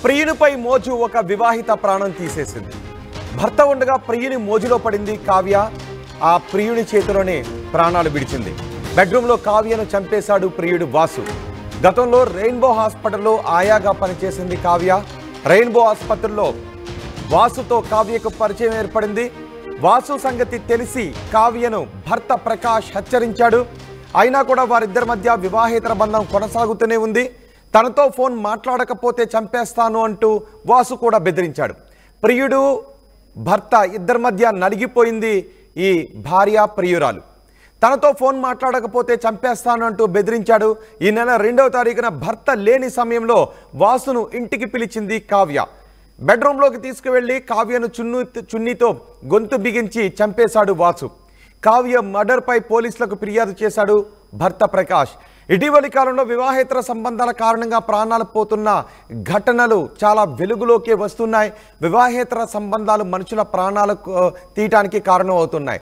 ప్రియునిపై మోజు ఒక వివాహిత ప్రాణం తీసేసింది. భర్త ఉండగా ప్రియుని మోజులో పడింది కావ్య. ఆ ప్రియుని చేతిలోనే ప్రాణాలు విడిచింది. బెడ్రూమ్లో కావ్యను చంపేశాడు ప్రియుడు వాసు. గతంలో రెయిన్బో హాస్పిటల్లో ఆయాగా పనిచేసింది కావ్య. రెయిన్బో ఆసుపత్రిలో వాసుతో కావ్యకు పరిచయం ఏర్పడింది. వాసు సంగతి తెలిసి కావ్యను భర్త ప్రకాష్ హెచ్చరించాడు. అయినా కూడా వారిద్దరి మధ్య వివాహేతర బంధం కొనసాగుతూనే ఉంది. తనతో ఫోన్ మాట్లాడకపోతే చంపేస్తాను అంటూ వాసు కూడా బెదిరించాడు. ప్రియుడు భర్త ఇద్దరి మధ్య నలిగిపోయింది ఈ భార్య ప్రియురాలు. తనతో ఫోన్ మాట్లాడకపోతే చంపేస్తాను అంటూ బెదిరించాడు. ఈ నెల 2వ తారీఖున భర్త లేని సమయంలో వాసును ఇంటికి పిలిచింది కావ్య. బెడ్రూమ్లోకి తీసుకువెళ్ళి కావ్యను చున్నీతో గొంతు బిగించి చంపేశాడు వాసు. కావ్య మర్డర్పై పోలీసులకు ఫిర్యాదు చేశాడు భర్త ప్రకాష్. ఇటీవలి కాలంలో వివాహేతర సంబంధాల కారణంగా ప్రాణాలు పోతున్న ఘటనలు చాలా వెలుగులోకి వస్తున్నాయి. వివాహేతర సంబంధాలు మనుషుల ప్రాణాలకు తీయటానికి కారణం అవుతున్నాయి.